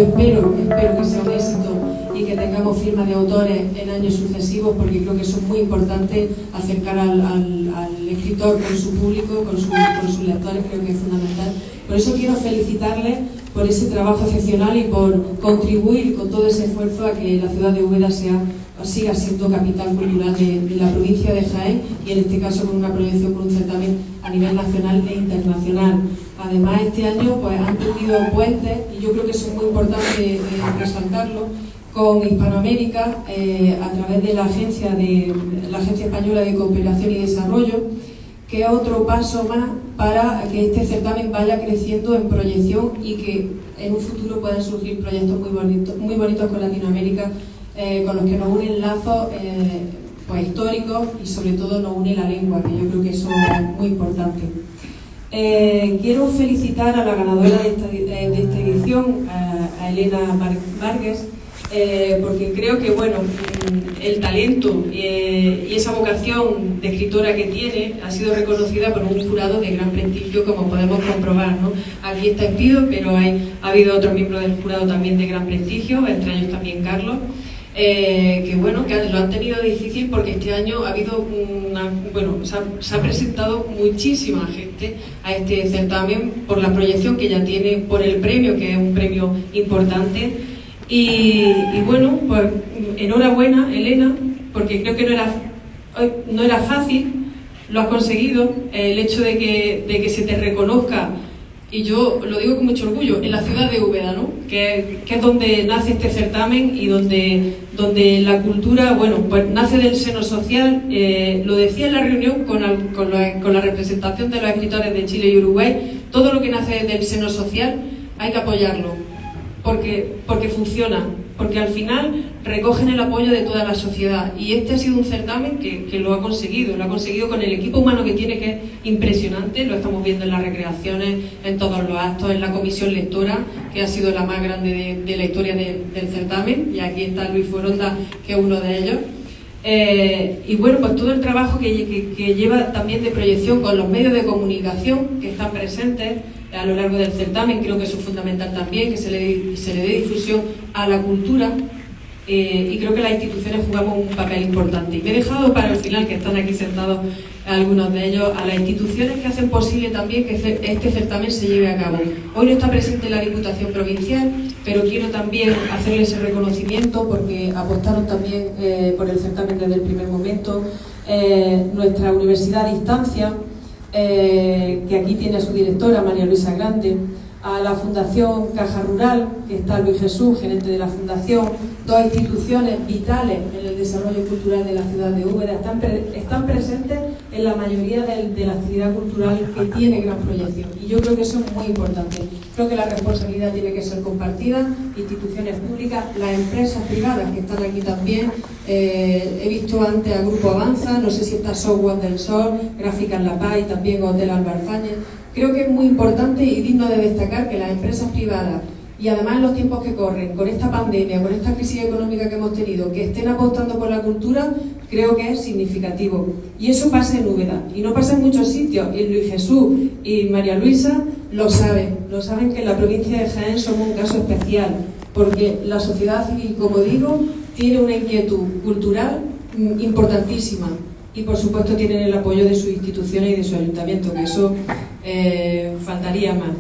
yo espero que sea un éxito y que tengamos firmas de autores en años sucesivos, porque creo que eso es muy importante, acercar al escritor con su público, con sus lectores, creo que es fundamental. Por eso quiero felicitarles por ese trabajo excepcional y por contribuir con todo ese esfuerzo a que la ciudad de Úbeda siga siendo capital cultural de la provincia de Jaén, y en este caso con una proyección, con un certamen a nivel nacional e internacional. Además, este año pues han tenido puentes, y yo creo que eso es muy importante resaltarlo, con Hispanoamérica, a través de la Agencia Española de Cooperación y Desarrollo, que es otro paso más para que este certamen vaya creciendo en proyección y que en un futuro puedan surgir proyectos muy bonitos con Latinoamérica, con los que nos unen lazos pues históricos, y sobre todo nos une la lengua, que yo creo que eso es muy importante. Quiero felicitar a la ganadora de esta edición, a Elena Vargas, porque creo que bueno, el talento y esa vocación de escritora que tiene ha sido reconocida por un jurado de gran prestigio, como podemos comprobar, ¿no? Aquí está Espido, pero ha habido otros miembros del jurado también de gran prestigio, entre ellos también Carlos, que bueno, que lo han tenido difícil, porque este año ha habido se ha presentado muchísima gente a este certamen por la proyección que ya tiene, por el premio, que es un premio importante. Y bueno, pues enhorabuena, Elena, porque creo que no era fácil, lo has conseguido, el hecho de que se te reconozca, y yo lo digo con mucho orgullo, en la ciudad de Úbeda, ¿no? que es donde nace este certamen y donde la cultura, bueno, pues nace del seno social. Lo decía en la reunión con la representación de los escritores de Chile y Uruguay: todo lo que nace del seno social hay que apoyarlo, porque funciona, porque al final recogen el apoyo de toda la sociedad, y este ha sido un certamen que lo ha conseguido con el equipo humano que tiene, que es impresionante. Lo estamos viendo en las recreaciones, en todos los actos, en la comisión lectora, que ha sido la más grande de la historia del certamen, y aquí está Luis Foronda, que es uno de ellos. Y bueno, pues todo el trabajo que lleva también de proyección con los medios de comunicación que están presentes a lo largo del certamen. Creo que eso es fundamental también, que se le dé difusión a la cultura, y creo que las instituciones jugamos un papel importante. Y me he dejado para el final, que están aquí sentados algunos de ellos, a las instituciones que hacen posible también que este certamen se lleve a cabo. Hoy no está presente la Diputación Provincial, pero quiero también hacerles ese reconocimiento, porque apostaron también por el certamen desde el primer momento. Nuestra Universidad a Distancia, que aquí tiene a su directora, María Luisa Grande, a la Fundación Caja Rural, que está Luis Jesús, gerente de la Fundación, dos instituciones vitales en el desarrollo cultural de la ciudad de Úbeda, están presentes en la mayoría de la actividad cultural que tiene gran proyección, y yo creo que eso es muy importante. Creo que la responsabilidad tiene que ser compartida, instituciones públicas, las empresas privadas que están aquí también. He visto antes a Grupo Avanza, no sé si está Software del Sol, Gráficas La Paz y también Hotel Albarfáñez. Creo que es muy importante y digno de destacar que las empresas privadas, y además en los tiempos que corren, con esta pandemia, con esta crisis económica que hemos tenido, que estén apostando por la cultura, creo que es significativo. Y eso pasa en Úbeda, y no pasa en muchos sitios, y Luis Jesús y María Luisa lo saben que en la provincia de Jaén somos un caso especial, porque la sociedad civil, como digo, tiene una inquietud cultural importantísima, y por supuesto tienen el apoyo de sus instituciones y de su ayuntamiento, que eso faltaría más.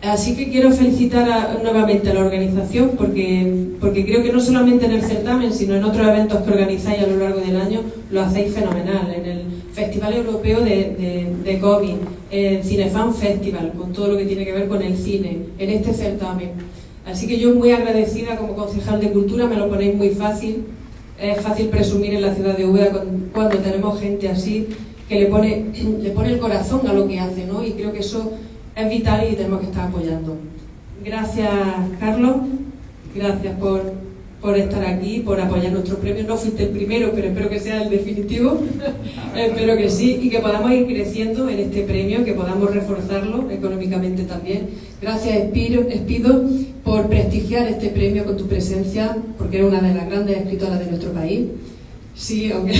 Así que quiero felicitar nuevamente a la organización, porque creo que no solamente en el certamen, sino en otros eventos que organizáis a lo largo del año lo hacéis fenomenal. En el Festival Europeo de Cómic, en Cinefan Festival, con todo lo que tiene que ver con el cine, en este certamen. Así que yo muy agradecida como concejal de Cultura, me lo ponéis muy fácil. Es fácil presumir en la ciudad de Úbeda cuando tenemos gente así, que le pone el corazón a lo que hace, ¿no? Y creo que eso es vital y tenemos que estar apoyando. Gracias, Carlos, gracias por estar aquí, por apoyar nuestro premio. No fuiste el primero, pero espero que sea el definitivo. Espero que sí, y que podamos ir creciendo en este premio, que podamos reforzarlo económicamente también. Gracias, Espido, por prestigiar este premio con tu presencia, porque eres una de las grandes escritoras de nuestro país. Sí, aunque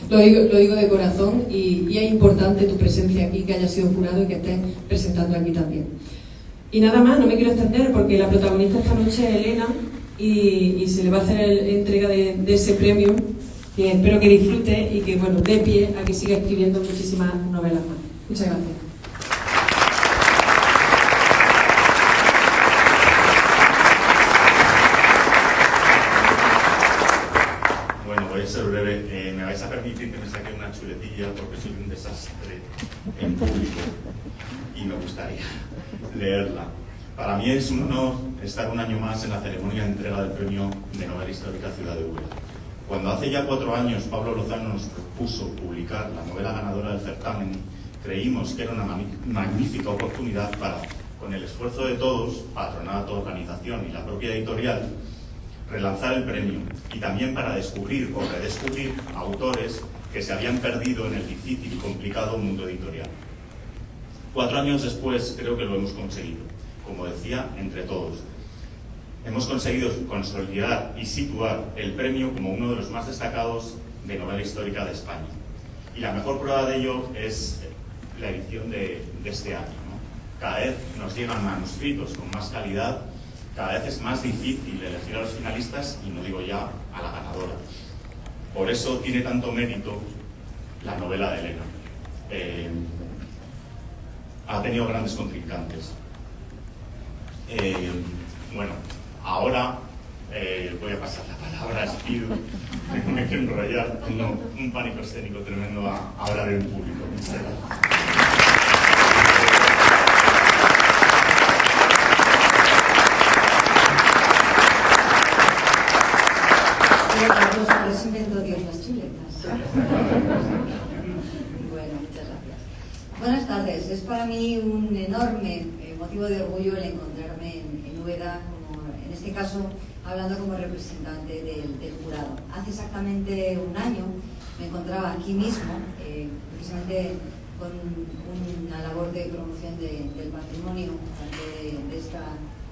lo digo de corazón, y es importante tu presencia aquí, que hayas sido jurado y que estés presentando aquí también. Y nada más, no me quiero extender porque la protagonista esta noche es Elena y se le va a hacer entrega de ese premio, que espero que disfrute y que, bueno, dé pie a que siga escribiendo muchísimas novelas más. Muchas gracias. Bueno, voy a ser breve. Me vais a permitir que me saque una chuletilla porque soy un desastre en público y me gustaría leerla. Para mí es un honor estar un año más en la ceremonia de entrega del premio de novela histórica Ciudad de Úbeda. Cuando hace ya 4 años Pablo Lozano nos propuso publicar la novela ganadora del certamen, creímos que era una magnífica oportunidad para, con el esfuerzo de todos, patronato, organización y la propia editorial, relanzar el premio y también para descubrir o redescubrir autores que se habían perdido en el difícil y complicado mundo editorial. 4 años después creo que lo hemos conseguido. Como decía, entre todos. Hemos conseguido consolidar y situar el premio como uno de los más destacados de novela histórica de España. Y la mejor prueba de ello es la edición de este año, ¿no? Cada vez nos llegan manuscritos con más calidad, cada vez es más difícil elegir a los finalistas y no digo ya a la ganadora. Por eso tiene tanto mérito la novela de Elena. Ha tenido grandes contrincantes. Bueno, ahora voy a pasar la palabra a Espidu. Me quiero enrollar, tengo un pánico escénico tremendo a hablar en público. Los inventó Dios las chuletas. Bueno, muchas gracias. Buenas tardes. Es para mí un enorme motivo de orgullo el encontrarme en Úbeda, como en este caso hablando como representante del jurado. Hace exactamente un año me encontraba aquí mismo, precisamente con una labor de promoción del patrimonio de esta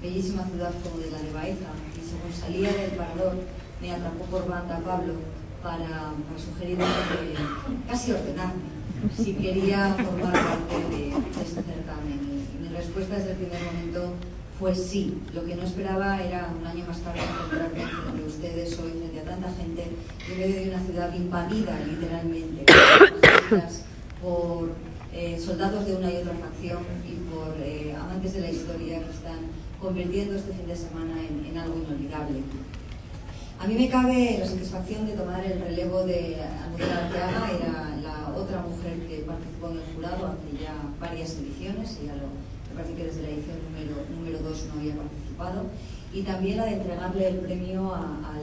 bellísima ciudad como de la de Baeza, y según salía del parador me atrapó por banda Pablo para sugerirme casi ordenarme si quería formar parte de este certamen. Y mi respuesta desde el primer momento fue sí. Lo que no esperaba era un año más tarde encontrarme frente a ustedes hoy, frente a tanta gente, en medio de una ciudad invadida literalmente por soldados de una y otra facción y por amantes de la historia que están convirtiendo este fin de semana en algo inolvidable. A mí me cabe la satisfacción de tomar el relevo de Almudena Arteaga, era la otra mujer que participó en el jurado hace ya varias ediciones, y me parece que desde la edición número 2 no había participado, y también la de entregarle el premio a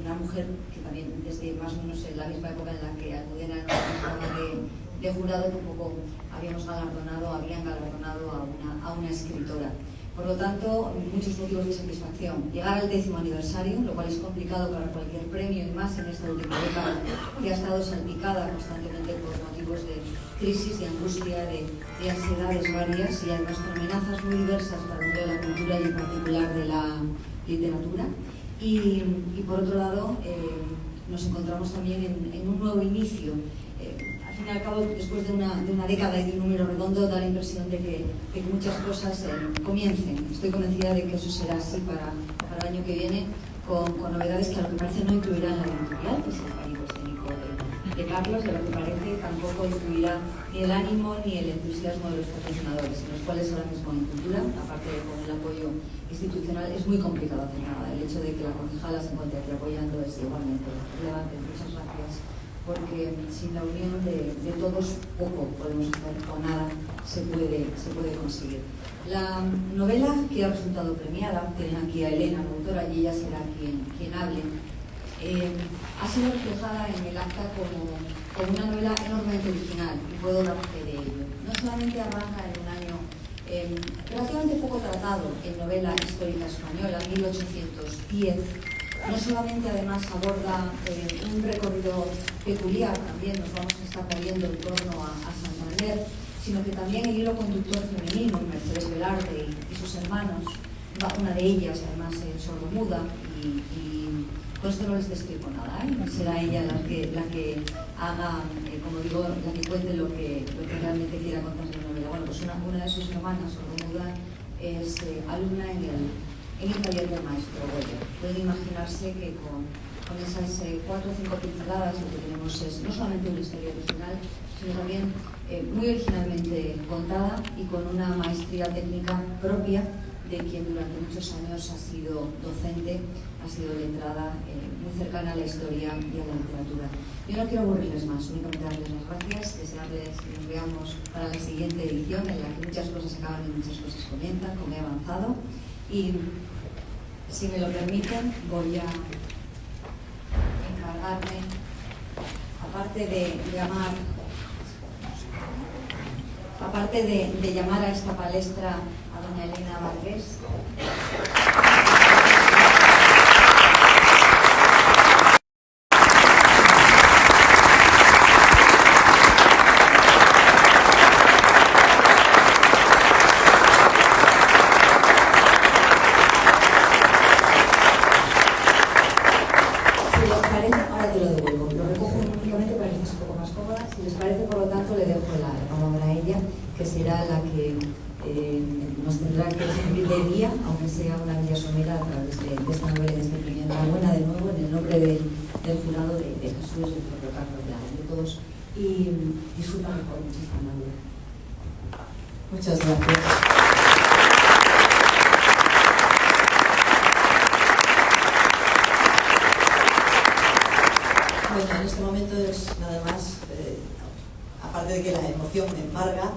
una mujer que también desde más o menos en la misma época en la que Almudena no estaba de jurado, que un poco habían galardonado a una escritora. Por lo tanto, muchos motivos de satisfacción. Llegar al 10º aniversario, lo cual es complicado para cualquier premio, y más en esta última década que ha estado salpicada constantemente por motivos de crisis, de angustia, de ansiedades varias, y además con amenazas muy diversas para el mundo de la cultura y en particular de la literatura. Y por otro lado, nos encontramos también en un nuevo inicio. Al fin y al cabo, después de una década y de un número redondo, da la impresión de que muchas cosas comiencen. Estoy convencida de que eso será así para el año que viene, con novedades que a lo que parece no incluirán la editorial, que es el pánico escénico de Carlos, y a lo que parece tampoco incluirá ni el ánimo ni el entusiasmo de los patrocinadores, en los cuales ahora mismo en cultura, aparte de con el apoyo institucional, es muy complicado hacer nada. El hecho de que la concejala se encuentre aquí apoyando es igualmente relevante. Muchas gracias, porque sin la unión de todos poco podemos hacer, o nada se puede conseguir. La novela que ha resultado premiada, tienen aquí a Elena, la autora, y ella será quien hable, ha sido reflejada en el acta como una novela enormemente original, y puedo dar fe de ello. No solamente arranca en un año relativamente poco tratado en novela histórica española, 1810, no solamente además aborda un recorrido peculiar, también nos vamos a estar moviendo en torno a Santander, sino que también el hilo conductor femenino, Mercedes Velarde y sus hermanos, una de ellas además sordomuda, y con esto no les describo nada, será ella la que haga, como digo, la que cuente lo que realmente quiera contar en la novela. Bueno, pues una de sus hermanas sordomuda es alumna en el taller del maestro Goya. Pueden imaginarse que con esas 4 o 5 pinceladas lo que tenemos es no solamente una historia original, sino también muy originalmente contada y con una maestría técnica propia de quien durante muchos años ha sido docente, ha sido letrada, muy cercana a la historia y a la literatura. Yo no quiero aburrirles más, únicamente darles las gracias, desearles que nos veamos para la siguiente edición en la que muchas cosas acaban y muchas cosas comienzan, como he avanzado. Y si me lo permiten, voy a encargarme, aparte de llamar a esta palestra a doña Elena Valdés. Si les parece, ahora te lo devuelvo, lo recojo únicamente para que estés un poco más cómoda. Si les parece, por lo tanto, le dejo la palabra a ella, que será la que nos tendrá que servir de guía, aunque sea una guía somera a través de esta novela y de este premio. Enhorabuena de nuevo en el nombre del jurado de Jesús, del propio Carlos, de todos, y disfrutan con muchísima madura. Muchas gracias. Bueno, en este momento es nada más, aparte de que la emoción me embarga,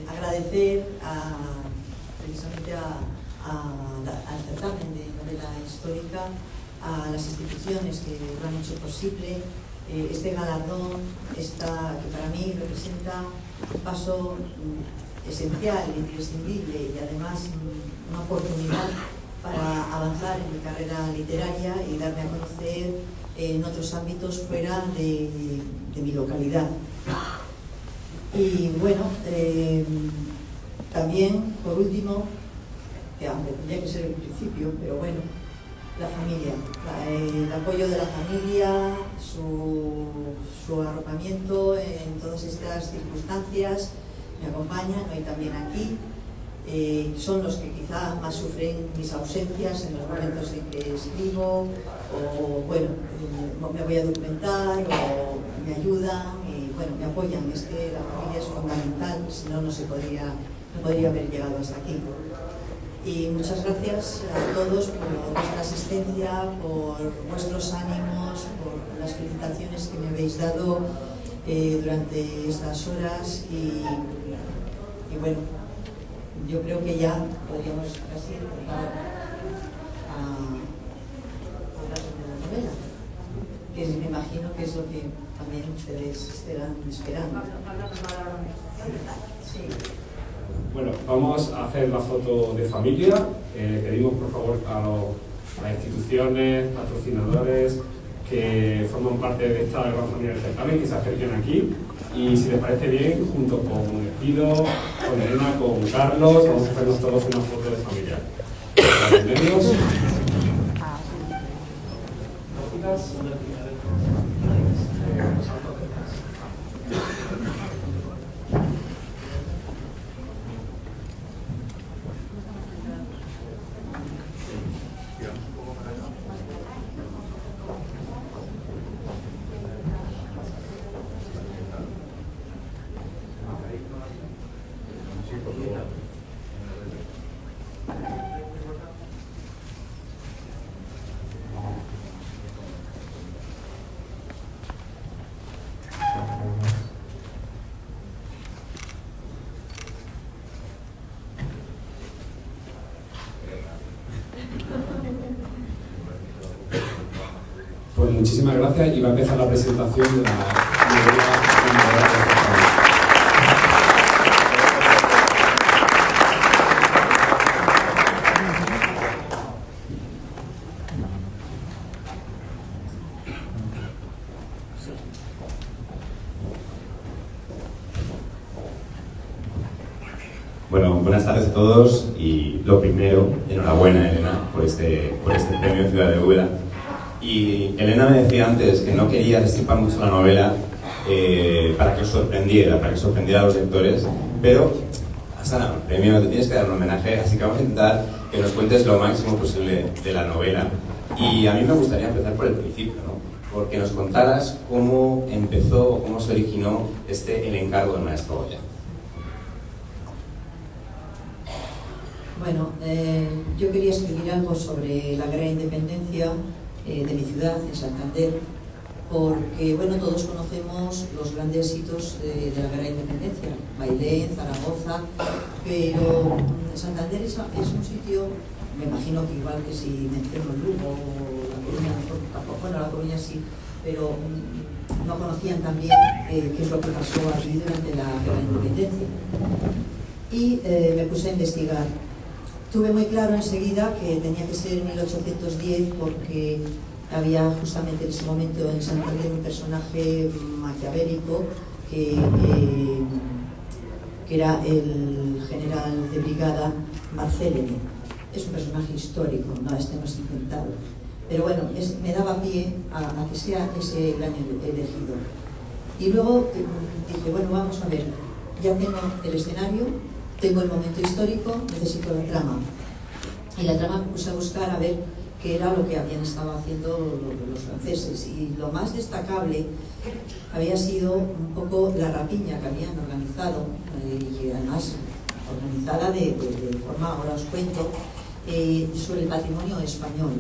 agradecer precisamente al certamen de novela histórica, a las instituciones que lo han hecho posible, este galardón, que para mí representa un paso esencial, imprescindible y además una oportunidad para avanzar en mi carrera literaria y darme a conocer en otros ámbitos fuera de mi localidad. Y bueno, también, por último, que aunque tendría que ser el principio, pero bueno, la familia, el apoyo de la familia, su arropamiento en todas estas circunstancias, me acompañan hoy también aquí. Son los que quizá más sufren mis ausencias en los momentos en que escribo, o bueno, me voy a documentar, o me ayudan, y bueno, me apoyan. Es que la familia es fundamental, si no, no podría haber llegado hasta aquí. Y muchas gracias a todos por vuestra asistencia, por vuestros ánimos, por las felicitaciones que me habéis dado durante estas horas, y bueno, yo creo que ya podríamos casi empezar a hablar sobre la novela, que me imagino que es lo que también ustedes estarán esperando. Sí. Bueno, vamos a hacer la foto de familia. Pedimos por favor a las instituciones, patrocinadores que forman parte de esta gran familia del certamen que se acerquen aquí. Y si les parece bien, junto con Espido, con Elena, con Carlos, vamos a hacernos todos una foto de familia. Bienvenidos. Pues muchísimas gracias y va a empezar la presentación de la novela. Bueno, buenas tardes a todos y lo primero, enhorabuena Elena por este premio Ciudad de Úbeda. Y Elena me decía antes que no quería destripar mucho la novela para que sorprendiera a los lectores, pero Asana, premio, te tienes que dar un homenaje, así que vamos a intentar que nos cuentes lo máximo posible de la novela. Y a mí me gustaría empezar por el principio, ¿no? Porque nos contaras cómo empezó, cómo se originó el encargo del maestro Goya. Bueno, yo quería escribir algo sobre la guerra de independencia de mi ciudad, en Santander, porque, bueno, todos conocemos los grandes hitos de la guerra de independencia, Bailén, Zaragoza, pero Santander es un sitio, me imagino que igual que si menciono Lugo o La Coruña, tampoco, bueno, La Coruña sí, pero no conocían también qué es lo que pasó allí durante la guerra de independencia. Y me puse a investigar. Tuve muy claro enseguida que tenía que ser 1810 porque había justamente en ese momento en Santander un personaje maquiavélico que era el general de brigada Marcellene. Es un personaje histórico, no, este no es inventado. Pero bueno, me daba pie a que sea ese el año elegido. Y luego dije, bueno, vamos a ver, ya tengo el escenario, tengo el momento histórico, necesito la trama. Y la trama me puse a buscar a ver qué era lo que habían estado haciendo los franceses. Y lo más destacable había sido un poco la rapiña que habían organizado, y además organizada de forma, ahora os cuento, sobre el patrimonio español.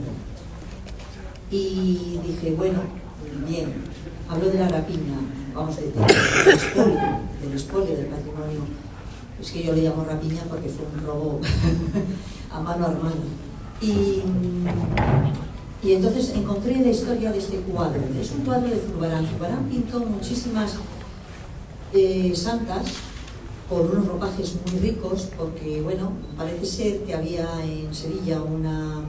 Y dije, bueno, bien, hablo de la rapiña, vamos a decir, del expolio del patrimonio. Es que yo le llamo rapiña porque fue un robo a mano armada. Y entonces encontré la historia de este cuadro. Es un cuadro de Zurbarán. Zurbarán pintó muchísimas santas con unos ropajes muy ricos, porque, bueno, parece ser que había en Sevilla una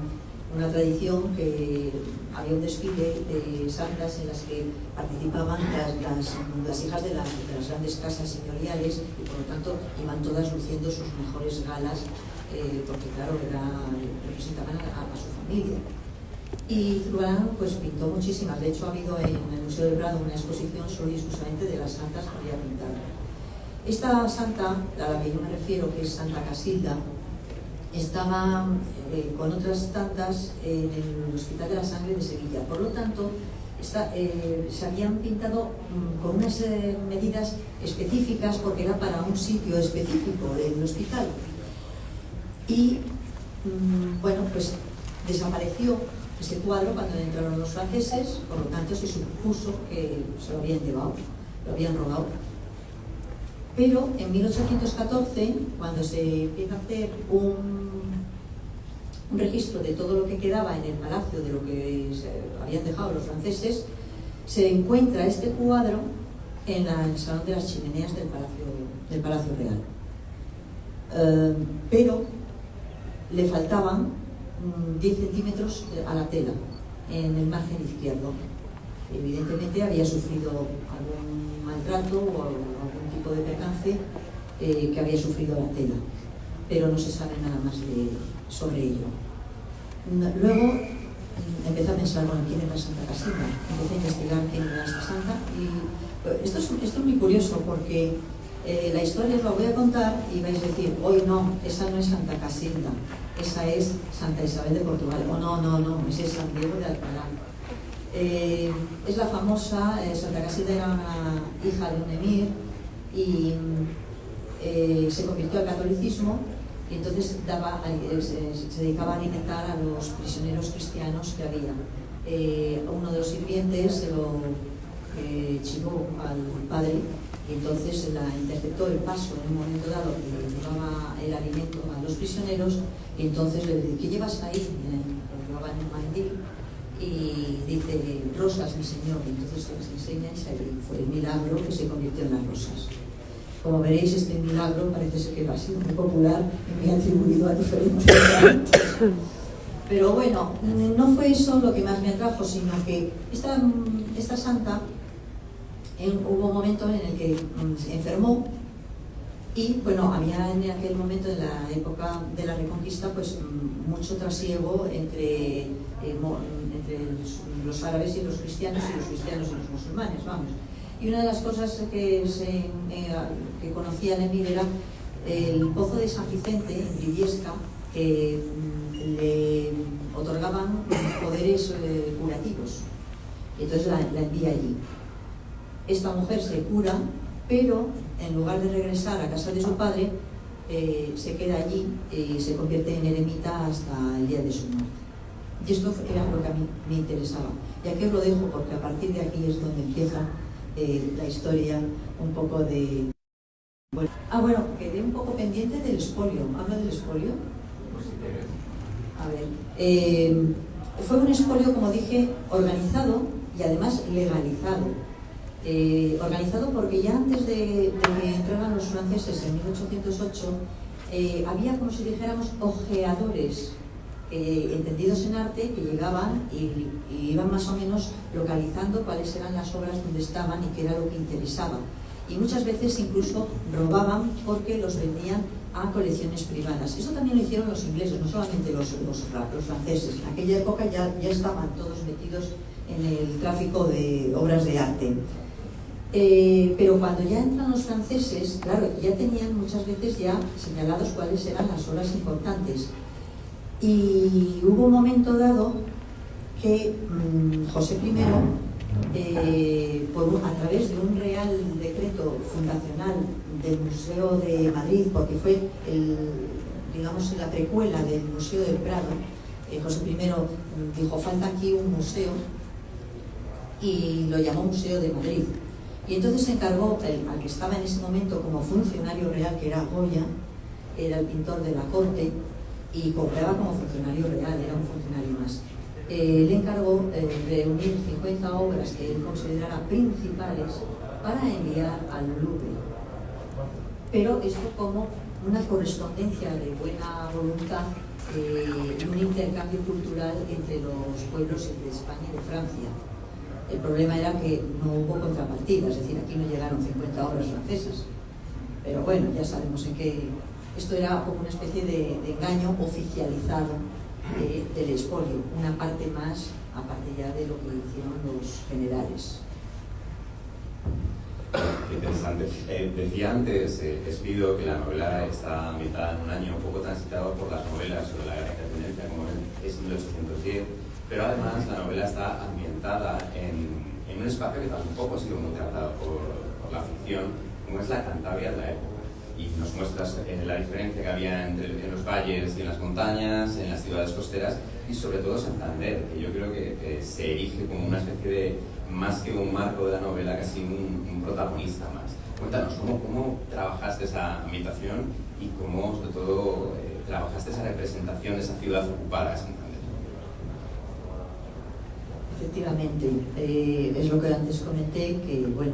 tradición que había un desfile de santas en las que participaban las hijas de las grandes casas señoriales y por lo tanto iban todas luciendo sus mejores galas porque claro, representaban a su familia. Y Zurbarán pues pintó muchísimas, de hecho ha habido en el Museo del Prado una exposición solo y exclusivamente de las santas que había pintado. Esta santa, a la que yo me refiero, que es Santa Casilda, estaba con otras tantas en el Hospital de la Sangre de Sevilla. Por lo tanto, se habían pintado con unas medidas específicas porque era para un sitio específico del hospital. Y bueno, pues desapareció ese cuadro cuando entraron los franceses, por lo tanto se supuso que se lo habían llevado, lo habían robado. Pero en 1814, cuando se empieza a hacer un registro de todo lo que quedaba en el palacio, de lo que se habían dejado los franceses, se encuentra este cuadro en el Salón de las Chimeneas del Palacio Real. Pero le faltaban 10 centímetros a la tela en el margen izquierdo. Evidentemente había sufrido algún maltrato o algún tipo de percance que había sufrido la tela, pero no se sabe nada más sobre ello. Luego empecé a pensar, bueno, ¿quién era Santa Casilda? Empecé a investigar quién era esta santa y esto es muy curioso porque la historia os la voy a contar y vais a decir, hoy no, esa no es Santa Casilda, esa es Santa Isabel de Portugal, o no, ese es San Diego de Alcalá. Es la famosa, Santa Casilda era una hija de un emir y se convirtió al catolicismo y entonces se dedicaba a alimentar a los prisioneros cristianos que había. Uno de los sirvientes se lo chivó al padre y entonces la interceptó el paso en un momento dado que llevaba el alimento a los prisioneros y entonces le dice, ¿qué llevas ahí? Lo llevaba en un mandil y dice, rosas, mi señor, y entonces se les enseña y fue el milagro que se convirtió en las rosas. Como veréis, este milagro parece ser que ha sido muy popular y me ha atribuido a diferentes santos. Pero bueno, no fue eso lo que más me atrajo, sino que esta santa hubo un momento en el que se enfermó y bueno, había en aquel momento, en la época de la Reconquista, pues mucho trasiego entre los árabes y los cristianos y los musulmanes, vamos. Y una de las cosas que conocía el emir era el pozo de San Vicente, en Briviesca, le otorgaban poderes curativos. Entonces la envía allí. Esta mujer se cura, pero en lugar de regresar a casa de su padre, se queda allí y se convierte en eremita hasta el día de su muerte. Y esto era lo que a mí me interesaba. Y aquí os lo dejo porque a partir de aquí es donde empieza la historia un poco de... Bueno, quedé un poco pendiente del expolio. ¿Habla del expolio? A ver, fue un expolio, como dije, organizado y además legalizado. Organizado porque ya antes de que entraran los franceses en 1808 había, como si dijéramos, ojeadores entendidos en arte que llegaban y iban más o menos localizando cuáles eran las obras donde estaban y qué era lo que interesaba. Y muchas veces incluso robaban porque los vendían a colecciones privadas. Eso también lo hicieron los ingleses, no solamente los franceses. En aquella época ya estaban todos metidos en el tráfico de obras de arte. Pero cuando ya entran los franceses, claro, ya tenían muchas veces ya señalados cuáles eran las obras importantes. Y hubo un momento dado que José I, a través de un real decreto fundacional del Museo de Madrid, porque fue digamos, la precuela del Museo del Prado, José I dijo, falta aquí un museo, y lo llamó Museo de Madrid. Y entonces se encargó, al que estaba en ese momento como funcionario real, que era Goya, era el pintor de la corte, y cobraba como funcionario real, era un funcionario más. Le encargó reunir 50 obras que él considerara principales para enviar al Louvre. Pero esto como una correspondencia de buena voluntad y un intercambio cultural entre los pueblos de España y de Francia. El problema era que no hubo contrapartida, es decir, aquí no llegaron 50 obras francesas. Pero bueno, ya sabemos en qué... Esto era como una especie de engaño oficializado del expolio, una parte más, aparte ya de lo que hicieron los generales. Qué interesante. Decía antes, Espido, que la novela está ambientada en un año un poco transitado por las novelas sobre la guerra de independencia, como es 1810, pero además la novela está ambientada en un espacio que tampoco ha sido muy tratado por la ficción, como es la Cantabria de la época. Y nos muestras la diferencia que había en los valles y en las montañas, en las ciudades costeras y sobre todo Santander, que yo creo que se erige como una especie de, más que un marco de la novela, casi un protagonista más. Cuéntanos, ¿cómo trabajaste esa ambientación y cómo, sobre todo, trabajaste esa representación de esa ciudad ocupada de Santander? Efectivamente, es lo que antes comenté, que bueno,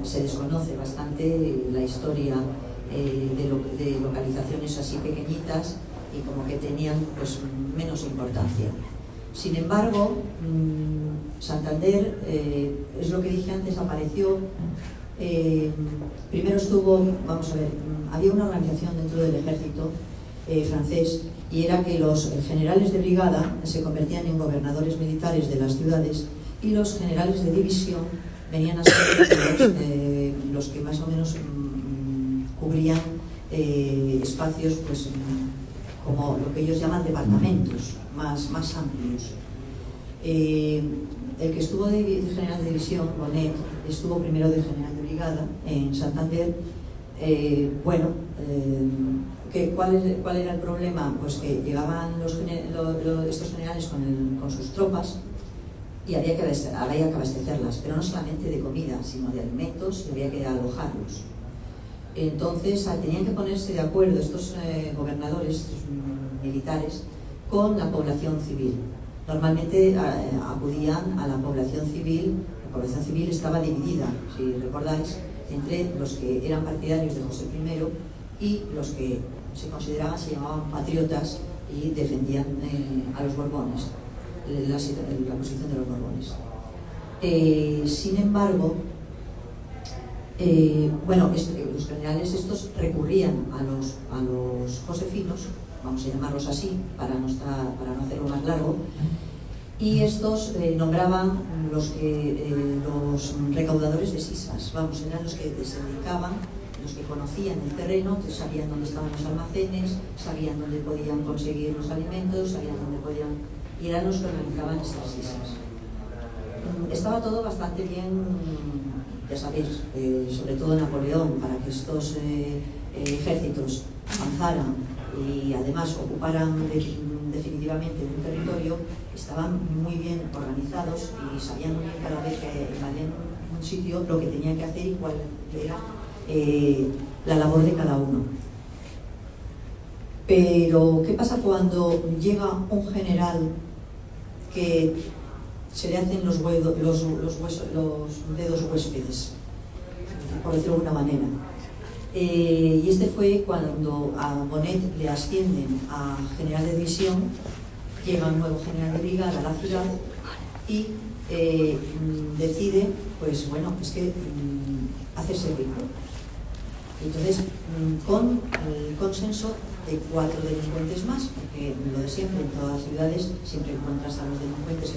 se desconoce bastante la historia de localizaciones así pequeñitas y como que tenían pues menos importancia. Sin embargo, Santander, es lo que dije antes, apareció, primero estuvo, vamos a ver, había una organización dentro del ejército francés, y era que los generales de brigada se convertían en gobernadores militares de las ciudades y los generales de división venían a ser los que más o menos cubrían espacios pues, como lo que ellos llaman departamentos más amplios. El que estuvo de general de división, Bonet, estuvo primero de general de brigada en Santander. ¿Cuál era el problema? Pues que llegaban estos generales con sus tropas y había que abastecerlas, pero no solamente de comida, sino de alimentos, y había que alojarlos. Entonces tenían que ponerse de acuerdo estos gobernadores, estos militares, con la población civil. Normalmente acudían a la población civil. La población civil estaba dividida, si recordáis, entre los que eran partidarios de José I y los que se llamaban patriotas y defendían a los Borbones, la posición de los Borbones. Sin embargo, los generales estos recurrían a los josefinos, vamos a llamarlos así, para no hacerlo más largo, y estos nombraban los recaudadores de sisas, eran los que se dedicaban los que conocían el terreno, que sabían dónde estaban los almacenes, sabían dónde podían conseguir los alimentos, sabían dónde podían... y eran los que organizaban estas islas. Estaba todo bastante bien, ya sabéis, sobre todo Napoleón, para que estos ejércitos avanzaran y además ocuparan definitivamente un territorio, estaban muy bien organizados y sabían muy bien cada vez que invadían un sitio lo que tenían que hacer y cuál era la labor de cada uno. Pero, ¿qué pasa cuando llega un general que se le hacen los dedos huéspedes, por decirlo de alguna manera? Y este fue cuando a Bonnet le ascienden a general de división, llega un nuevo general de brigada a la ciudad y decide, pues bueno, es que hacerse rico. Entonces, con el consenso de 4 delincuentes más, porque lo de siempre, en todas las ciudades siempre encuentras a los delincuentes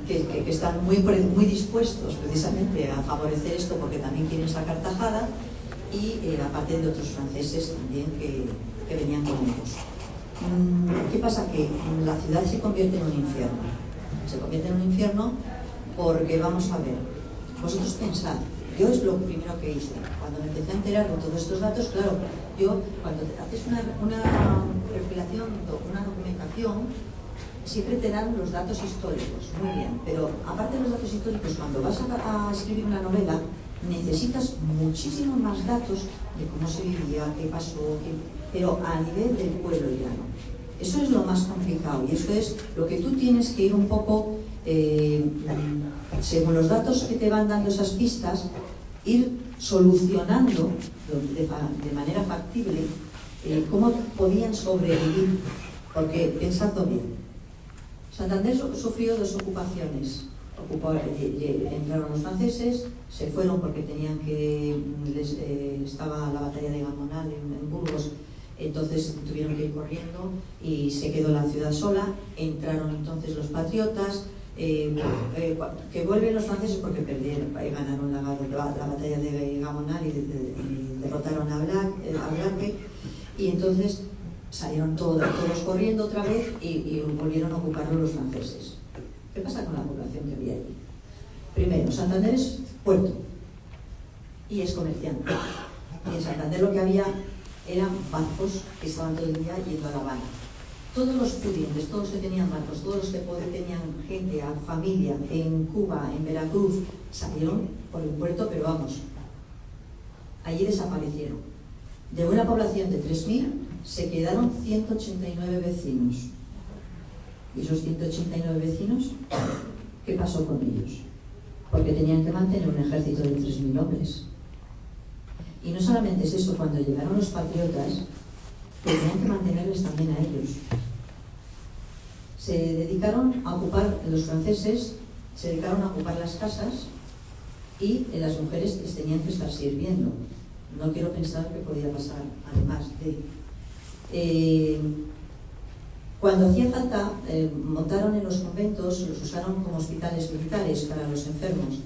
que están muy dispuestos precisamente a favorecer esto, porque también quieren sacar tajada, y aparte de otros franceses también que venían con ellos. ¿Qué pasa? Que la ciudad se convierte en un infierno. Se convierte en un infierno porque, vamos a ver, vosotros pensad, yo es lo primero que hice. Cuando me empecé a enterar de todos estos datos, claro, yo cuando haces una recopilación, una documentación, siempre te dan los datos históricos, muy bien, pero aparte de los datos históricos, cuando vas a escribir una novela, necesitas muchísimos más datos de cómo se vivía, qué pasó, pero a nivel del pueblo llano. Eso es lo más complicado y eso es lo que tú tienes que ir un poco, según los datos que te van dando esas pistas, ir solucionando de manera factible cómo podían sobrevivir, porque pensadlo bien. Santander sufrió 2 ocupaciones. Entraron los franceses, se fueron porque tenían que... estaba la batalla de Gamonal en Burgos, entonces tuvieron que ir corriendo y se quedó la ciudad sola. Entraron entonces los patriotas, que vuelven los franceses porque ganaron la batalla de Gamonal y derrotaron a Blanque, y entonces salieron todos corriendo otra vez y volvieron a ocuparlo los franceses. ¿Qué pasa con la población que había allí? Primero, Santander es puerto y es comerciante. Y en Santander lo que había eran barcos que estaban todo el día yendo a La Habana. Todos los pudientes, todos los que tenían barcos, todos los que tenían gente, familia en Cuba, en Veracruz, salieron por el puerto, pero vamos, allí desaparecieron. De una población de 3.000 se quedaron 189 vecinos. ¿Y esos 189 vecinos, qué pasó con ellos? Porque tenían que mantener un ejército de 3.000 hombres. Y no solamente es eso, cuando llegaron los patriotas, tenían que mantenerles también a ellos. Se dedicaron a ocupar, los franceses se dedicaron a ocupar las casas y las mujeres les tenían que estar sirviendo. No quiero pensar qué podía pasar, además de... cuando hacía falta, montaron en los conventos, los usaron como hospitales militares para los enfermos,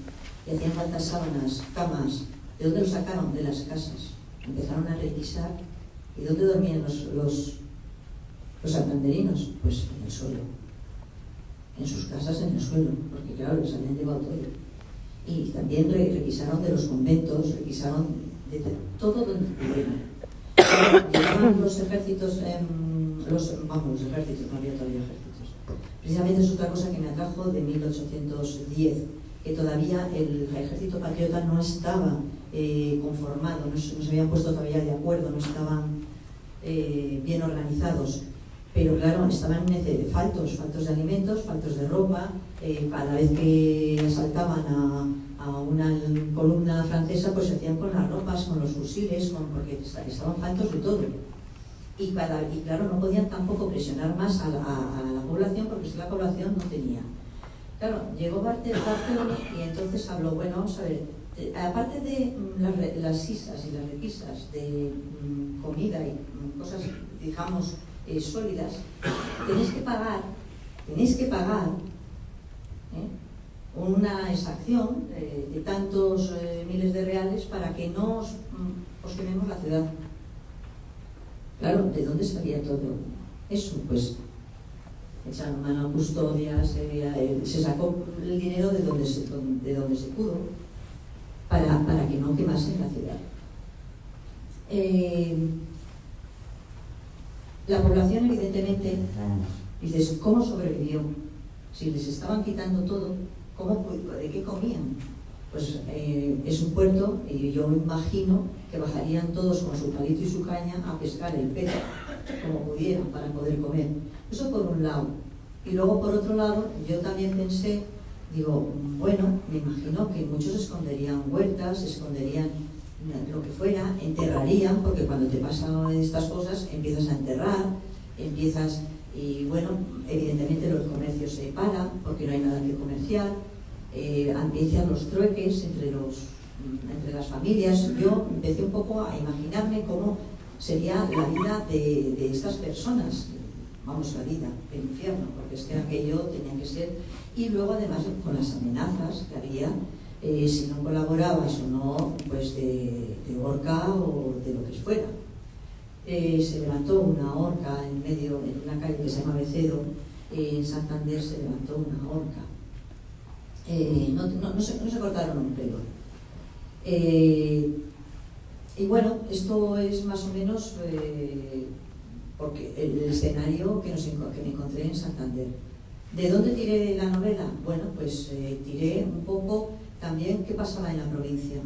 y hacían falta sábanas, camas. ¿De dónde los sacaron? De las casas. Empezaron a requisar. ¿Y dónde dormían los santanderinos? Pues en el suelo. En sus casas en el suelo, porque claro, les habían llevado todo. Y también requisaron de los conventos, requisaron de todo donde pudieron. Llegaban los ejércitos, los ejércitos, no había todavía ejércitos. Precisamente es otra cosa que me atrajo de 1810, que todavía el ejército patriota no estaba conformado, no se habían puesto todavía de acuerdo, no estaban bien organizados, pero claro, estaban faltos de alimentos, faltos de ropa. Cada vez que asaltaban a una columna francesa, pues se hacían con las ropas, con los fusiles, porque estaban faltos de todo. Y claro, no podían tampoco presionar más a la población, porque si la población no tenía. Claro, llegó Barthélemy y entonces habló, bueno, vamos a ver, aparte de las islas y las requisas de comida y cosas, digamos, sólidas, tenéis que pagar una exacción de tantos miles de reales para que no os quememos la ciudad. Claro, ¿de dónde salía todo eso? Pues echaron mano a custodias, se sacó el dinero de donde se pudo para que no quemasen la ciudad. La población, evidentemente, dices, ¿cómo sobrevivió? Si les estaban quitando todo, ¿de qué comían? Pues es un puerto y yo me imagino que bajarían todos con su palito y su caña a pescar el pez como pudieran para poder comer. Eso por un lado. Y luego por otro lado, yo también pensé, digo, bueno, me imagino que muchos esconderían huertas, esconderían lo que fuera, enterrarían, porque cuando te pasan estas cosas empiezas a enterrar, y bueno, evidentemente los comercios se paran porque no hay nada que comerciar, empiezan los trueques entre las familias. Yo empecé un poco a imaginarme cómo sería la vida de estas personas, vamos, la vida, el infierno, porque es que aquello tenía que ser, y luego además con las amenazas que había, si no colaborabas o no, pues de horca o de lo que fuera. Se levantó una horca en una calle que se llama Becedo, en Santander se levantó una horca. No se cortaron un pelo. Y bueno, esto es más o menos porque el escenario que me encontré en Santander. ¿De dónde tiré la novela? Bueno, pues tiré un poco también qué pasaba en la provincia.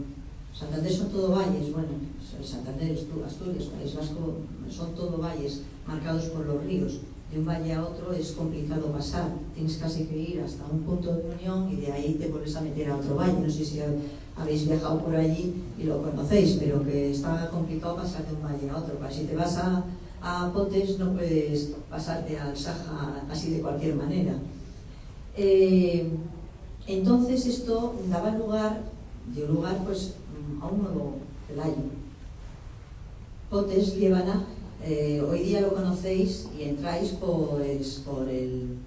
Santander son todo valles, bueno, Santander, Asturias, País Vasco, son todo valles marcados por los ríos. De un valle a otro es complicado pasar, tienes casi que ir hasta un punto de unión y de ahí te vuelves a meter a otro valle. No sé si habéis viajado por allí y lo conocéis, pero que está complicado pasar de un valle a otro. Si te vas a Potes no puedes pasarte al Saja así de cualquier manera. Entonces esto dio lugar pues a un nuevo Pelayo. Potes, Liébana, hoy día lo conocéis y entráis pues, por el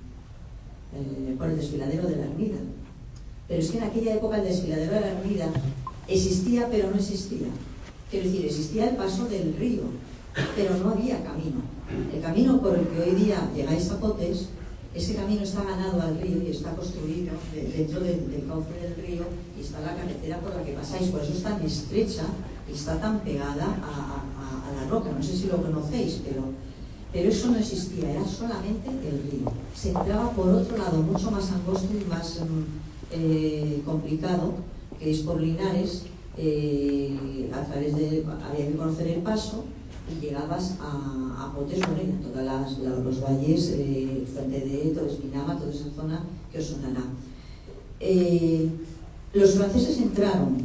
desfiladero de la Ermida. Pero es que en aquella época el desfiladero de la Ermida existía pero no existía. Quiero decir, existía el paso del río, pero no había camino. El camino por el que hoy día llegáis a Potes, ese camino está ganado al río y está construido dentro del cauce del río, y está la carretera por la que pasáis. Por eso es tan estrecha y está tan pegada a la roca. No sé si lo conocéis, pero eso no existía, era solamente el río. Se entraba por otro lado, mucho más angosto y más complicado, que es por Linares. Había que conocer el paso y llegabas a Potes, bueno, y a todos los valles, Fuente de Todo Espinama, toda esa zona que os sonará. Los franceses entraron,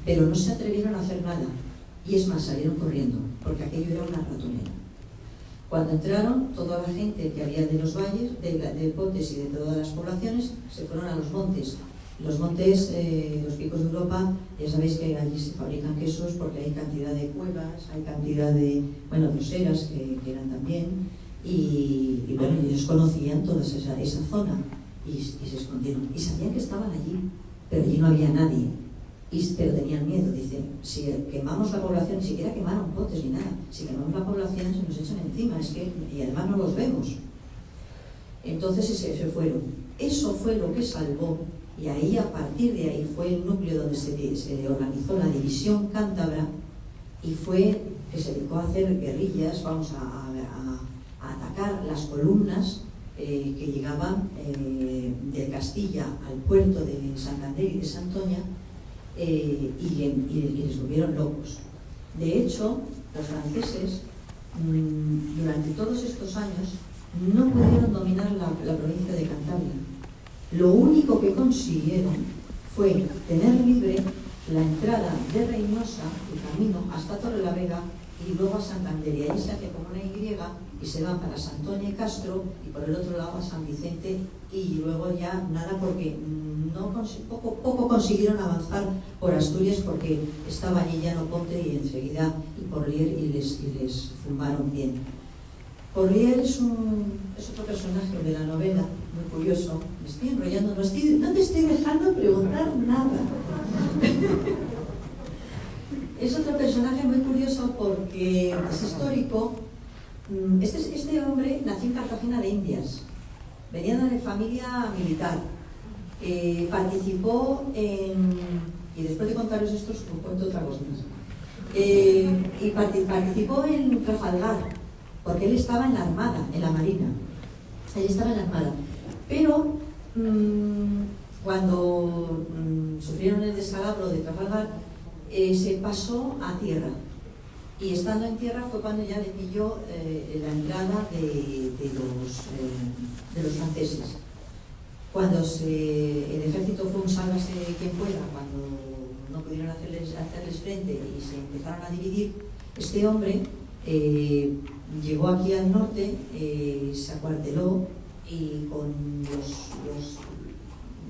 pero no se atrevieron a hacer nada, y es más, salieron corriendo, porque aquello era una ratonera. Cuando entraron, toda la gente que había de los valles, de Potes y de todas las poblaciones, se fueron a los montes. Los montes, los picos de Europa, ya sabéis que allí se fabrican quesos porque hay cantidad de cuevas, hay cantidad de, doseras que eran también, y bueno, ellos conocían toda esa zona y se escondieron. Y sabían que estaban allí, pero allí no había nadie, pero tenían miedo. Dicen, si quemamos la población, ni siquiera quemaron Potes ni nada, si quemamos la población se nos echan encima, y además no los vemos. Entonces se fueron. Eso fue lo que salvó. Y ahí, a partir de ahí, fue el núcleo donde se organizó la división cántabra, y fue que se dedicó a hacer guerrillas, a atacar las columnas que llegaban de Castilla al puerto de Santander y de Santoña, y les volvieron locos. De hecho, los franceses, durante todos estos años, no pudieron dominar la provincia de Cantabria. Lo único que consiguieron fue tener libre la entrada de Reynosa, el camino hasta Torrelavega y luego a Santander. Y ahí se hace como una Y y se van para Santoña y Castro, y por el otro lado a San Vicente, y luego ya nada, porque poco consiguieron avanzar por Asturias, porque estaba allí Llano Ponte y enseguida y por Lier, y les fumaron bien. Porlier es otro personaje de la novela, muy curioso. Me estoy enrollando, no te estoy dejando preguntar nada. Es otro personaje muy curioso porque es histórico. Este hombre nació en Cartagena de Indias, venía de familia militar, participó y después de contaros esto os cuento otra cosa más. Y participó en Trafalgar, porque él estaba en la Armada, en la Marina. Él estaba en la Armada. Pero cuando sufrieron el descalabro de Trafalgar, se pasó a tierra. Y estando en tierra fue cuando ya le pilló la entrada de los franceses. Cuando el ejército fue un sálvase quien pueda, cuando no pudieron hacerles frente y se empezaron a dividir, este hombre llegó aquí al norte, se acuarteló y con los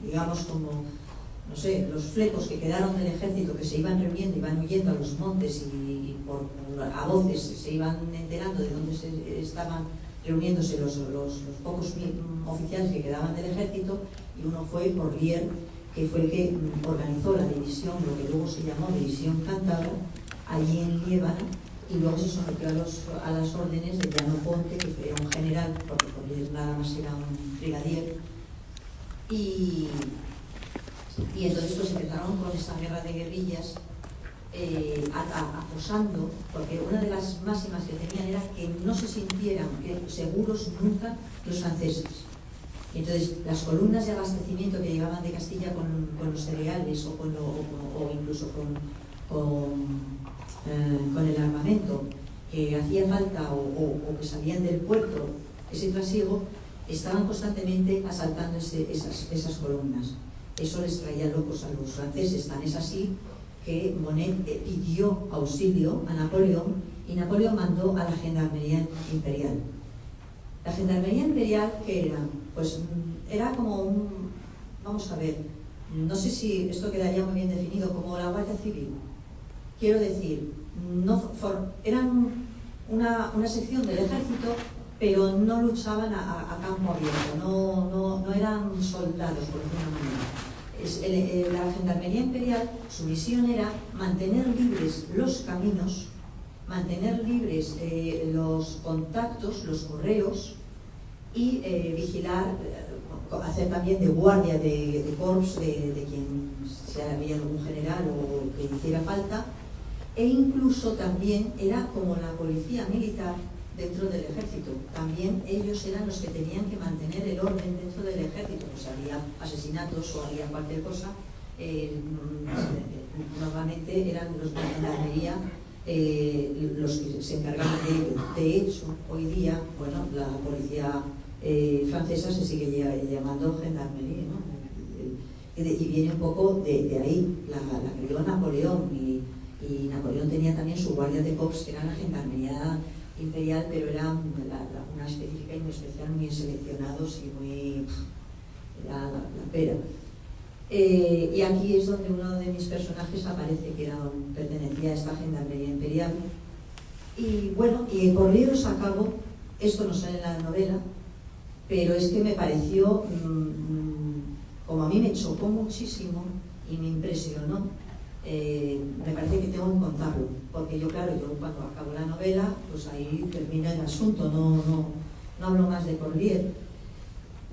digamos como, no sé, los flecos que quedaron del ejército que se iban reuniendo, iban huyendo a los montes y a voces se iban enterando de dónde estaban reuniéndose los pocos oficiales que quedaban del ejército, y uno fue Porlier, que fue el que organizó la división, lo que luego se llamó División Cántabra, allí en Liébana, y luego se sometió a las órdenes de Llano Ponte, que era un general, porque Porlier nada más era un brigadier, y entonces pues empezaron con esta guerra de guerrillas, acosando, porque una de las máximas que tenían era que no se sintieran seguros nunca los franceses. Y entonces las columnas de abastecimiento que llegaban de Castilla con los cereales o incluso con el armamento que hacía falta o que salían del puerto, ese trasiego, estaban constantemente asaltando esas columnas. Eso les traía locos a los franceses, tan es así que Monet pidió auxilio a Napoleón, y Napoleón mandó a la Gendarmería Imperial. La Gendarmería Imperial, ¿qué era? Pues era como vamos a ver, no sé si esto quedaría muy bien definido, como la Guardia Civil. Quiero decir, eran una sección del ejército, pero no luchaban a campo abierto, no eran soldados, por decirlo de una manera. La Gendarmería Imperial, su misión era mantener libres los caminos, mantener libres los contactos, los correos, y vigilar, hacer también de guardia de corps de quien, si había algún general o que hiciera falta, e incluso también era como la policía militar dentro del ejército. También ellos eran los que tenían que mantener el orden dentro del ejército, pues había asesinatos o había cualquier cosa, normalmente eran los de la gendarmería los que se encargaban de ello. De hecho, hoy día, bueno, la policía francesa se sigue llamando gendarmería, ¿no? Y viene un poco de ahí, la creó Napoleón, y Napoleón tenía también su guardia de corps, que era la gendarmería imperial, pero era una específica y muy especial, muy seleccionados y muy... era la pera. Y aquí es donde uno de mis personajes aparece, que pertenecía a esta gendarmería imperial. Y bueno, y por libros a cabo, esto no sale en la novela, pero es que me pareció, como a mí me chocó muchísimo y me impresionó, me parece que tengo que contarlo, porque yo cuando acabo la novela, pues ahí termina el asunto, no hablo más de Porlier.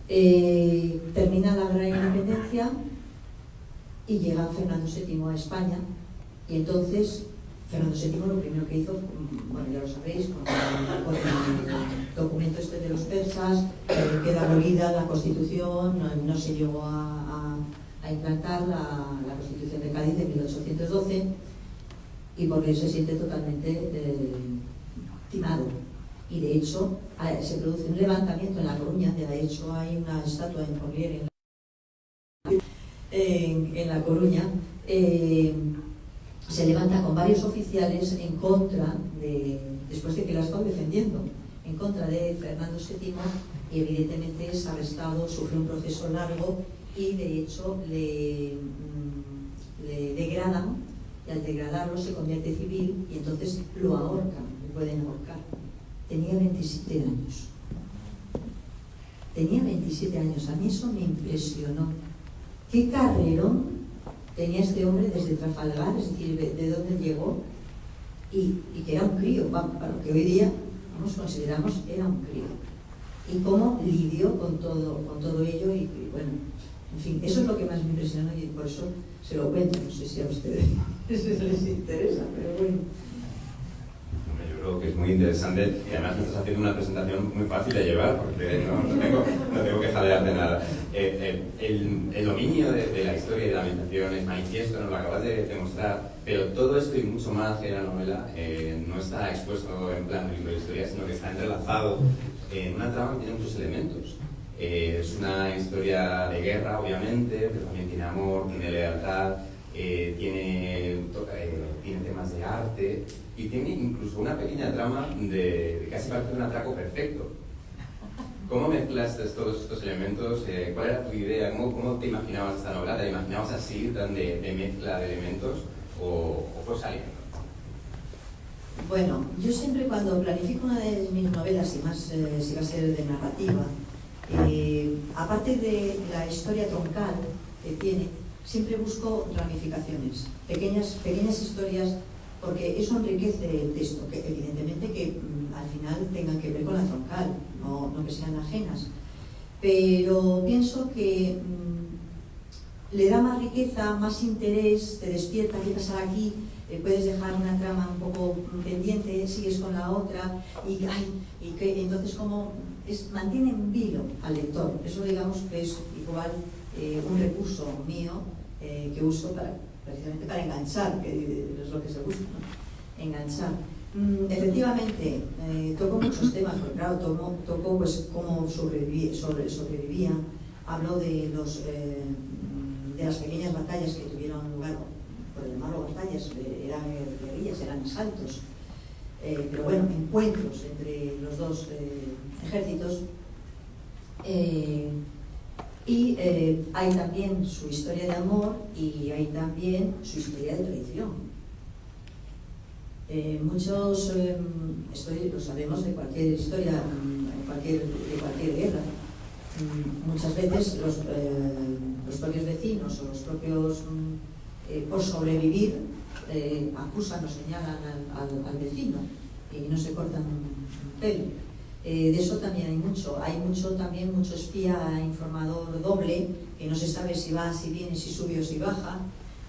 Termina la Gran Independencia y llega Fernando VII a España, y entonces Fernando VII lo primero que hizo, bueno, ya lo sabéis, con el documento este de los persas, queda abolida la Constitución, no se llegó a implantar la Constitución de Cádiz de 1812, y porque se siente totalmente timado. Y de hecho se produce un levantamiento en La Coruña, de hecho hay una estatua de Porlier en La Coruña. Se levanta con varios oficiales en contra después de que la están defendiendo, en contra de Fernando VII, y evidentemente es arrestado, sufre un proceso largo y de hecho le degradan, y al degradarlo se convierte civil y entonces lo ahorcan, lo pueden ahorcar. tenía 27 años. Tenía 27 años, a mí eso me impresionó. ¿Qué carrerón tenía este hombre desde Trafalgar, es decir, de dónde llegó? Y que era un crío, para lo que hoy día consideramos era un crío. Y cómo lidió con todo ello y bueno, en fin, eso es lo que más me impresionó y por eso se lo cuento, no sé si a ustedes les interesa, pero bueno. Yo creo que es muy interesante y además me estás haciendo una presentación muy fácil de llevar porque no tengo que jadearte nada. El dominio de la historia y de la ambientación es manifiesto, nos lo acabas de demostrar, pero todo esto y mucho más que la novela no está expuesto en plan de libro de historia, sino que está entrelazado en una trama que tiene muchos elementos. Es una historia de guerra, obviamente, pero también tiene amor, tiene lealtad, tiene temas de arte y tiene incluso una pequeña trama de casi parece un atraco perfecto. ¿Cómo mezclaste todos estos elementos? ¿Cuál era tu idea? ¿Cómo te imaginabas esta novela? ¿Te la imaginabas así, tan de mezcla de elementos? ¿O fue saliendo? Bueno, yo siempre cuando planifico una de mis novelas, y más si va a ser de narrativa, aparte de la historia troncal que tiene, siempre busco ramificaciones, pequeñas historias, porque eso enriquece el texto, que evidentemente que al final tengan que ver con la troncal, no que sean ajenas. Pero pienso que le da más riqueza, más interés, te despierta qué pasa aquí, puedes dejar una trama un poco pendiente, sigues con la otra, y que entonces como mantiene en vilo al lector. Eso digamos que es igual un recurso mío que uso precisamente para enganchar, que es lo que se busca, ¿no? Enganchar. Efectivamente, toco muchos temas, porque claro, toco pues cómo sobrevivía, hablo de las pequeñas batallas que tuvieron lugar, por llamarlo batallas, eran guerrillas, eran asaltos, pero bueno, encuentros entre los dos ejércitos. Y hay también su historia de amor y hay también su historia de traición. Muchos, lo sabemos de cualquier historia, de cualquier guerra. Muchas veces los propios vecinos o los propios, por sobrevivir, acusan o señalan al vecino y no se cortan un pelo. De eso también hay mucho espía informador doble, que no se sabe si va, si viene, si sube o si baja,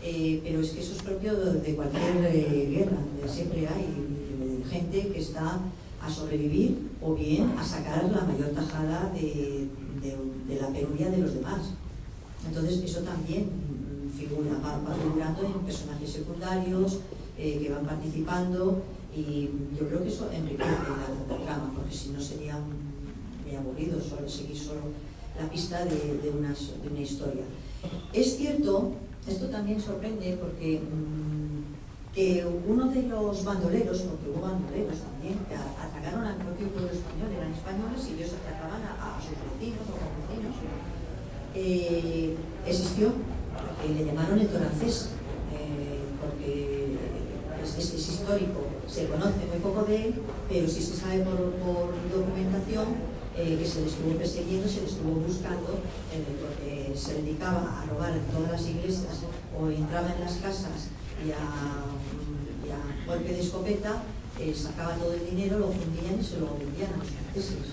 pero es que eso es propio de cualquier guerra, siempre hay gente que está a sobrevivir o bien a sacar la mayor tajada de la penuria de los demás. Entonces eso también va figurando en personajes secundarios que van participando. Y yo creo que eso enriquece la trama, porque si no sería muy aburrido seguir solo la pista de una historia. Es cierto, esto también sorprende porque que uno de los bandoleros, porque hubo bandoleros también, que atacaron al propio pueblo español, eran españoles y ellos atacaban a sus vecinos o vecinos, existió, le llamaron el Torancés, porque es histórico. Se conoce muy poco de él, pero sí se sabe por documentación que se le estuvo persiguiendo, se le estuvo buscando, porque se dedicaba a robar en todas las iglesias o entraba en las casas y a golpe de escopeta sacaba todo el dinero, lo fundían y se lo vendían a los franceses.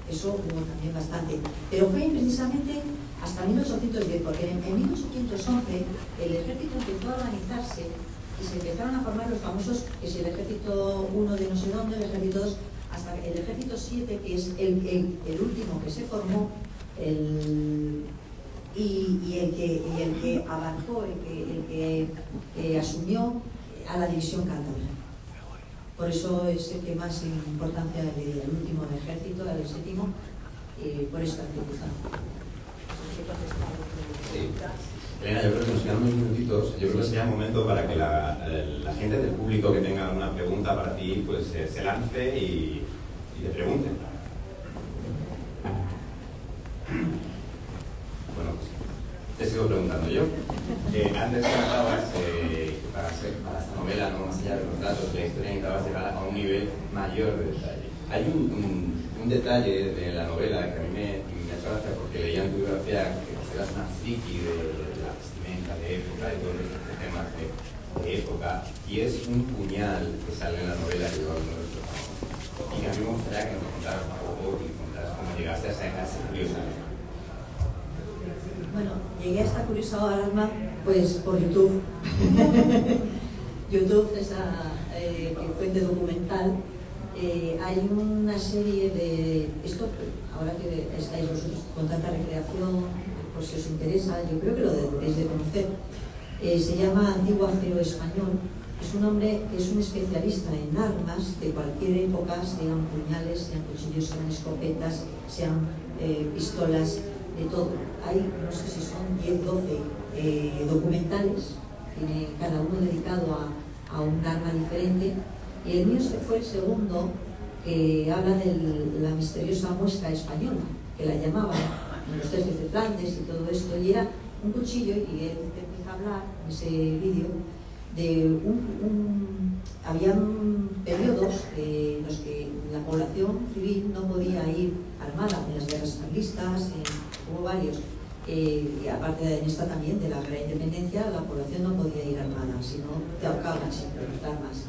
Eso hubo también bastante. Pero fue precisamente hasta 1810, porque en 1811 el ejército empezó a organizarse y se empezaron a formar los famosos, que es el ejército 1 de no sé dónde, el ejército 2, hasta el ejército 7, que es el último que se formó, y el que abarcó, el que asumió a la división cántabra. Por eso es el que más importancia le dio, el último ejército, el séptimo, por esta circunstancia. Sí. Elena, yo creo que nos quedan unos minutitos. Yo creo que sería el momento para que la gente del público que tenga una pregunta para ti, pues se lance y te pregunte. Bueno, te sigo preguntando yo. Antes comentabas para esta novela, no más allá de los datos de la historia, necesitabas llegar a un nivel mayor de detalle. Hay un detalle de la novela que a mí me ha hecho gracia porque leía en tu biografía que eras una friki de la vestimenta de época, de todos estos temas de época, y es un puñal que sale en la novela que lleva uno de los protagonistas. Y a mí me gustaría que nos contaras un poco y contaras cómo llegaste a esa curiosa. Bueno, llegué a esta curiosa alarma pues por YouTube. YouTube, esa fuente documental. Hay una serie de... Esto, ahora que estáis vosotros con tanta recreación, por si os interesa, yo creo que lo debéis de conocer. Se llama Antiguo Acero Español. Es un hombre que es un especialista en armas de cualquier época, sean puñales, sean cuchillos, sean escopetas, sean pistolas, de todo. Hay, no sé si son 10, 12 documentales, tiene cada uno dedicado a un arma diferente, y el mío fue el segundo, que habla de la misteriosa muesca española, que la llamaban en los tercios de Flandes y todo esto, y era un cuchillo, y él empieza a hablar en ese vídeo de habían periodos en los que la población civil no podía ir armada, en las guerras carlistas, hubo varios, y aparte en esta también, de la guerra de independencia, la población no podía ir armada, sino te ahorcaban siempre las armas.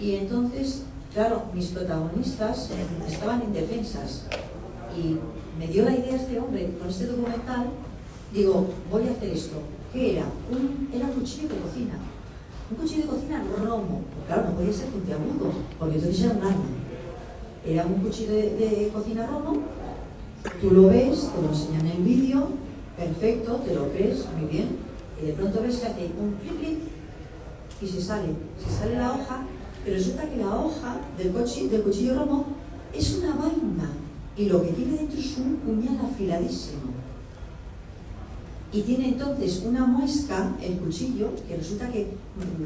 Y entonces, claro, mis protagonistas estaban indefensas, y me dio la idea este hombre, con este documental, digo, voy a hacer esto. ¿Qué era? Era un cuchillo de cocina. Un cuchillo de cocina romo. Claro, no podía ser puntiagudo, porque entonces era un arma. Era un cuchillo de cocina romo, tú lo ves, te lo enseñan en el vídeo, perfecto, te lo crees, muy bien, y de pronto ves que hace un clic clic y se sale la hoja, pero resulta que la hoja del cuchillo romo es una vaina, y lo que tiene dentro es un puñal afiladísimo. Y tiene entonces una muesca, el cuchillo, que resulta que,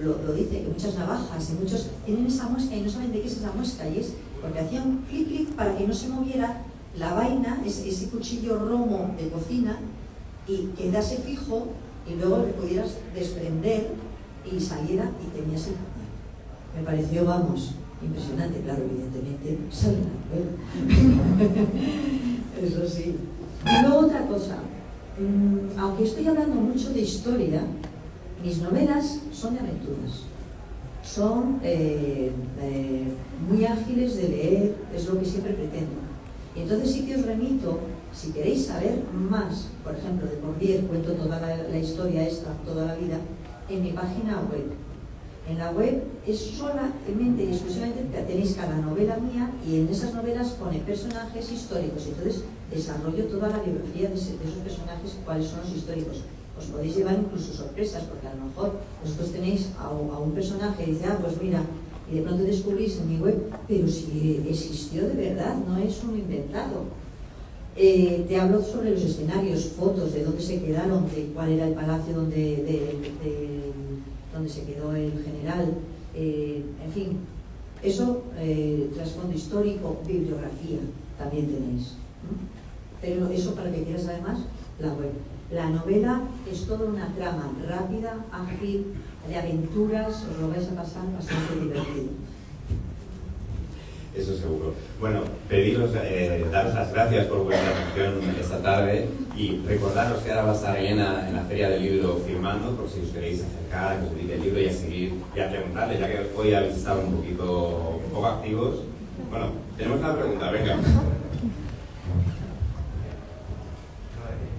lo dice, que muchas navajas y muchos tienen esa muesca y no saben de qué es esa muesca, y es porque hacían clic clic para que no se moviera la vaina, ese cuchillo romo de cocina, y quedase fijo, y luego le pudieras desprender y saliera y tenías el puñal. Me pareció, vamos, impresionante, claro, evidentemente, sale la novela. Eso sí. Y luego otra cosa. Aunque estoy hablando mucho de historia, mis novelas son de aventuras. Son muy ágiles de leer, es lo que siempre pretendo. Y entonces sí que os remito, si queréis saber más, por ejemplo, de Corbier, cuento toda la historia esta, toda la vida, en mi página web. En la web es solamente y exclusivamente tenéis cada novela mía, y en esas novelas pone personajes históricos. Entonces desarrollo toda la biografía de esos personajes, cuáles son los históricos. Os podéis llevar incluso sorpresas, porque a lo mejor vosotros tenéis a un personaje y dice, pues mira, y de pronto descubrís en mi web, pero si existió de verdad, no es un inventado. Te hablo sobre los escenarios, fotos de dónde se quedaron, de cuál era el palacio donde se quedó el general, en fin, eso, trasfondo histórico, bibliografía, también tenéis. Pero eso, para que quieras saber más, la web. La novela es toda una trama rápida, ágil, de aventuras, os lo vais a pasar bastante divertido. Eso seguro. Bueno, pediros, daros las gracias por vuestra atención esta tarde, y recordaros que ahora va a estar Elena en la Feria del Libro firmando, por si os queréis acercar a que os dedique el libro y a seguir y a preguntarle, ya que hoy habéis estado un poco activos. Bueno, tenemos una pregunta, venga.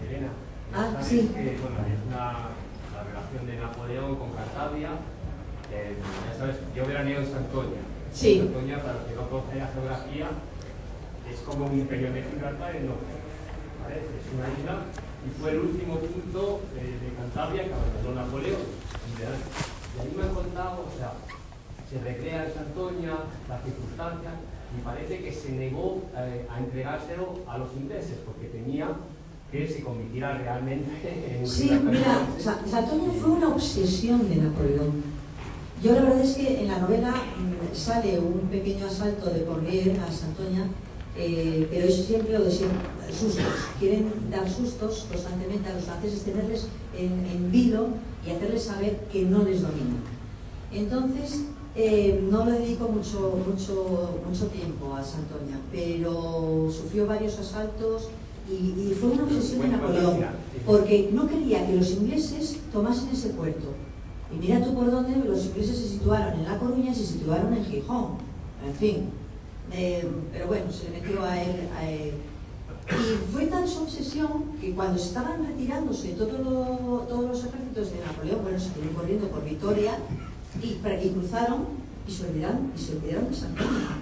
Elena, sí. Que, bueno, es la relación de Napoleón con Cantabria. Ya sabes, yo veraneo en Santoña. Sí. Santoña, para los que no conocen la geografía, es como un imperio de Gibraltar enorme, ¿vale? Es una isla, y fue el último punto de Cantabria que abandonó Napoleón. Y ahí me han contado, o sea, se recrea en Santoña las circunstancias, y parece que se negó a entregárselo a los ingleses, porque temía que se convirtiera realmente en un... Sí, mira, Santoña fue una obsesión de Napoleón. Yo la verdad es que en la novela sale un pequeño asalto de Corbier a Santoña, pero es siempre lo de siempre, sustos. Quieren dar sustos constantemente a los franceses, tenerles en vilo y hacerles saber que no les dominan. Entonces, No le dedico mucho tiempo a Santoña, pero sufrió varios asaltos y fue una obsesión de Napoleón, porque no quería que los ingleses tomasen ese puerto. Y mira tú por dónde los ingleses se situaron, en La Coruña, se situaron en Gijón, en fin. Pero bueno, se le metió a él. Y fue tan su obsesión que cuando estaban retirándose todos los ejércitos de Napoleón, bueno, se fueron corriendo por Vitoria y cruzaron y se olvidaron de Santoña.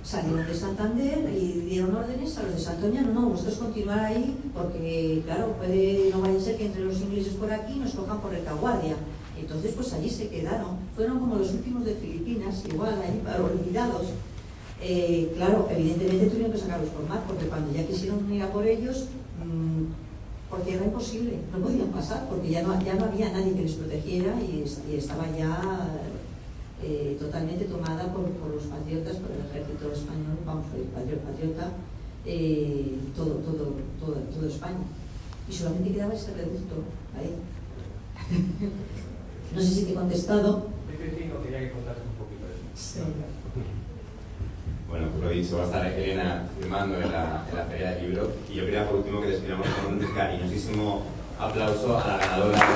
Salieron de Santander y dieron órdenes a los de Santoña: no, vosotros continuar ahí, porque claro, no vaya a ser que entre los ingleses por aquí nos cojan por retaguardia. Entonces pues allí se quedaron, fueron como los últimos de Filipinas, igual ahí olvidados. Claro, evidentemente tuvieron que sacarlos por mar, porque cuando ya quisieron ir a por ellos, por tierra imposible, no podían pasar, porque ya no había nadie que les protegiera y estaba ya totalmente tomada por los patriotas, por el ejército español, vamos, el patriota, todo España. Y solamente quedaba ese reducto ahí. No sé si te he contestado. Quería que contaras un poquito de eso. Sí. Bueno, pues lo dicho, va a estar Elena firmando en la Feria del Libro. Y yo quería por último que despidamos con un cariñosísimo aplauso a la ganadora de...